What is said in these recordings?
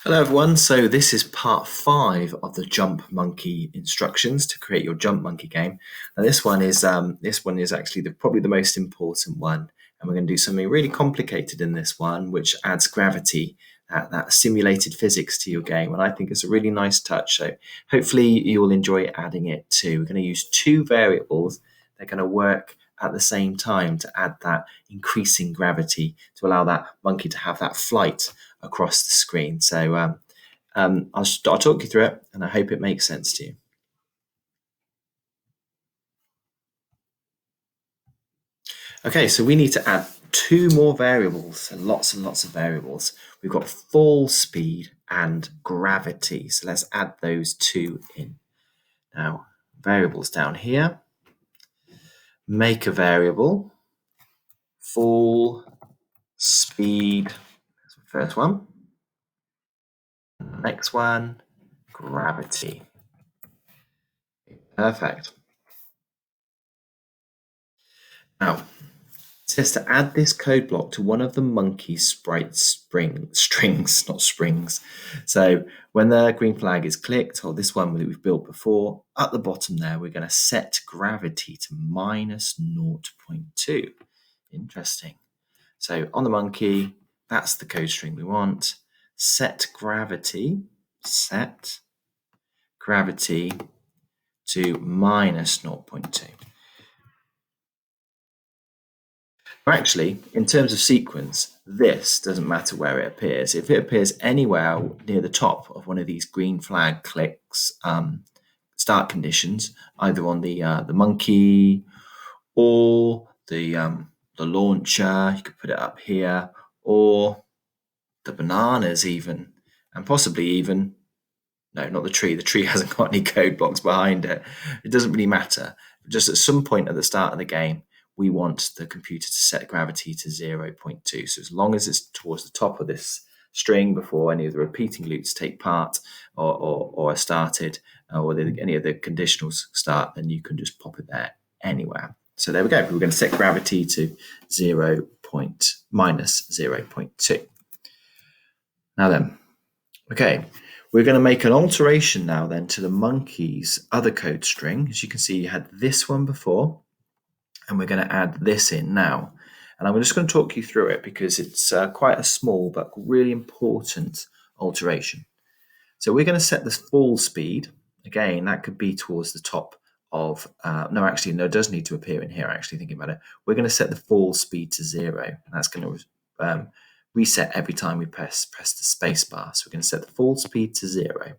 Hello everyone, so this is part 5 of the Jump Monkey instructions to create your Jump Monkey game. And this one is actually probably the most important one, and we're going to do something really complicated in this one, which adds gravity, that simulated physics to your game, and I think it's a really nice touch. So hopefully you'll enjoy adding it too. We're going to use two variables. They're going to work at the same time to add that increasing gravity to allow that monkey to have that flight across the screen. So I'll talk you through it, and I hope it makes sense to you. Okay, so we need to add two more variables, and lots of variables. We've got fall speed and gravity. So let's add those two in. Now, variables down here. Make a variable, fall speed, that's the first one. Next one, gravity. Perfect. Now, it says to add this code block to one of the monkey sprite strings, not springs. So when the green flag is clicked, or this one that we've built before, at the bottom there, we're going to set gravity to minus 0.2. Interesting. So on the monkey, that's the code string we want. Set gravity to minus 0.2. Actually, in terms of sequence, this doesn't matter where it appears. If it appears anywhere near the top of one of these green flag clicks, start conditions, either on the monkey or the launcher, you could put it up here, or the bananas even, and possibly even, no, not the tree. The tree hasn't got any code blocks behind it. It doesn't really matter. Just at some point at the start of the game, we want the computer to set gravity to 0.2. So as long as it's towards the top of this string before any of the repeating loops take part or are started, or any of the conditionals start, then you can just pop it there anywhere. So there we go. We're going to set gravity to minus 0.2. Now then, okay, we're going to make an alteration now then to the monkey's other code string. As you can see, you had this one before, and we're going to add this in now. And I'm just going to talk you through it because it's quite a small but really important alteration. So we're going to set the fall speed. Again, that could be towards the top of, it does need to appear in here, actually, thinking about it. We're going to set the fall speed to 0, and that's going to reset every time we press the space bar. So we're going to set the fall speed to 0.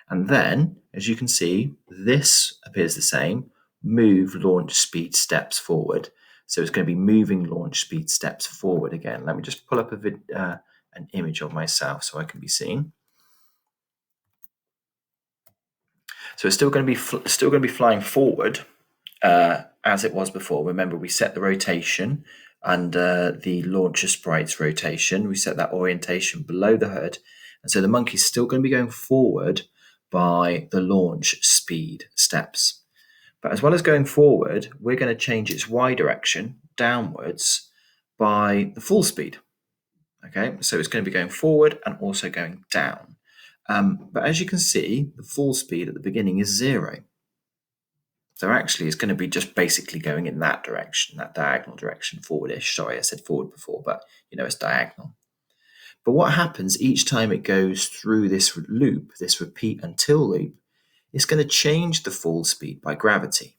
And then, as you can see, this appears the same. Move launch speed steps forward. So it's going to be moving launch speed steps forward again. Let me just pull up an image of myself so I can be seen. So it's still going to be flying forward as it was before. Remember, we set the rotation under the launcher sprite's rotation. We set that orientation below the hood, and so the monkey's still going to be going forward by the launch speed steps. But as well as going forward, we're going to change its y direction downwards by the full speed. Okay, so it's going to be going forward and also going down. But as you can see, the full speed at the beginning is 0. So actually, it's going to be just basically going in that direction, that diagonal direction, forwardish. Sorry, I said forward before, but it's diagonal. But what happens each time it goes through this loop, this repeat until loop, it's going to change the fall speed by gravity.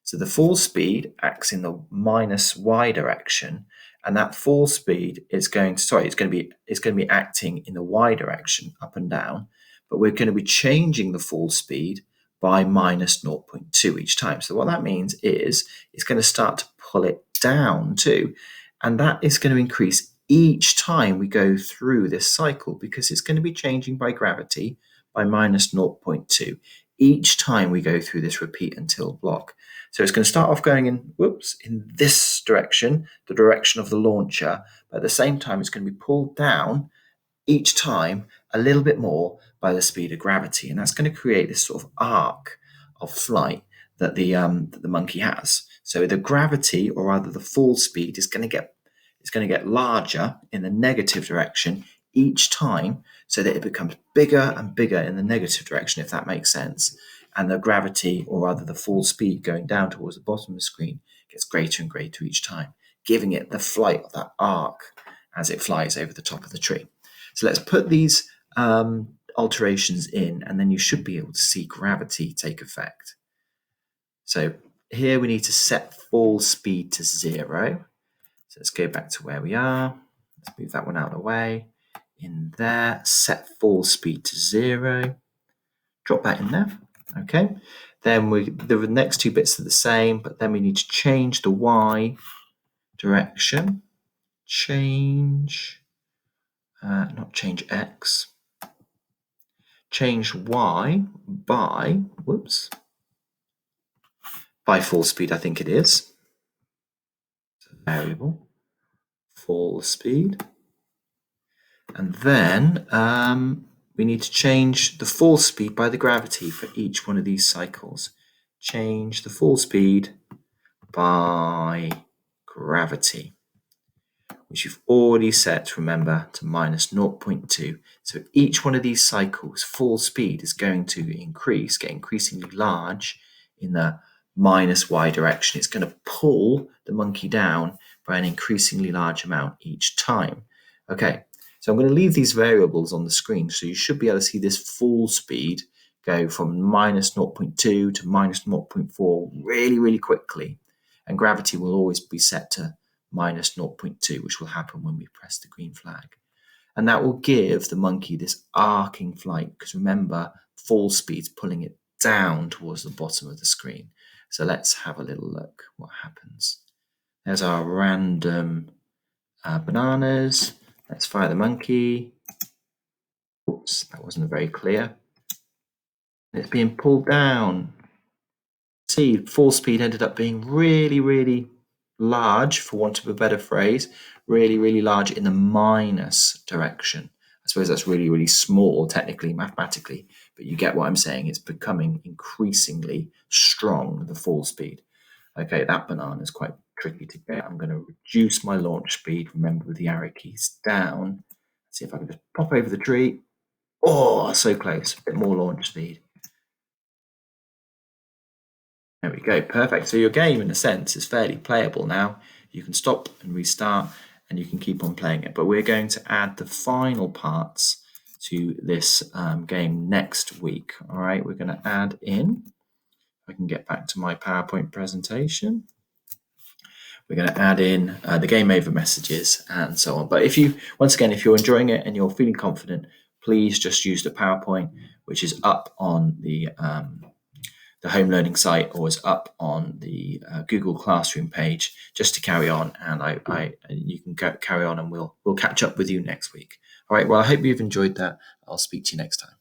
So the fall speed acts in the minus y direction, and that fall speed is going to be acting in the y direction, up and down, but we're going to be changing the fall speed by minus 0.2 each time. So what that means is it's going to start to pull it down too, and that is going to increase each time we go through this cycle because it's going to be changing by gravity by minus 0.2 each time we go through this repeat until block. So it's going to start off going in this direction, the direction of the launcher, but at the same time it's going to be pulled down each time a little bit more by the speed of gravity, and that's going to create this sort of arc of flight that the monkey has. So the gravity, or rather the fall speed, is going to get larger in the negative direction each time so that it becomes bigger and bigger in the negative direction, if that makes sense. And the gravity, or rather the fall speed going down towards the bottom of the screen, gets greater and greater each time, giving it the flight of that arc as it flies over the top of the tree. So let's put these alterations in, and then you should be able to see gravity take effect. So here we need to set fall speed to 0. So let's go back to where we are. Let's move that one out of the way. In there, set fall speed to 0. Drop that in there. Okay. Then the next two bits are the same, but then we need to change the Y direction. Not change X. Change Y by fall speed, I think it is. Variable, fall speed. And then we need to change the fall speed by the gravity for each one of these cycles. Change the fall speed by gravity, which you've already set, remember, to minus 0.2. So each one of these cycles, fall speed is going to increase, get increasingly large in the minus Y direction. It's going to pull the monkey down by an increasingly large amount each time. Okay, so I'm going to leave these variables on the screen, so you should be able to see this fall speed go from minus 0.2 to minus 0.4 really, really quickly. And gravity will always be set to minus 0.2, which will happen when we press the green flag. And that will give the monkey this arcing flight, because remember, fall speed's pulling it down towards the bottom of the screen. So let's have a little look what happens. There's our random bananas. Let's fire the monkey. Oops, that wasn't very clear. It's being pulled down. See, fall speed ended up being really, really large, for want of a better phrase, really, really large in the minus direction. I suppose that's really, really small, technically, mathematically, but you get what I'm saying. It's becoming increasingly strong, the fall speed. Okay, that banana is quite tricky to get. I'm going to reduce my launch speed, remember, with the arrow keys down. Let's see if I can just pop over the tree. Oh, so close. A bit more launch speed. There we go, perfect. So your game, in a sense, is fairly playable now. You can stop and restart, and you can keep on playing it. But we're going to add the final parts to this game next week. All right, we're going to add in, if I can get back to my PowerPoint presentation, we're going to add in the game over messages and so on. But if you're enjoying it and you're feeling confident, please just use the PowerPoint, which is up on the home learning site, or is up on the Google Classroom page, just to carry on. And you can carry on, and we'll catch up with you next week. All right. Well, I hope you've enjoyed that. I'll speak to you next time.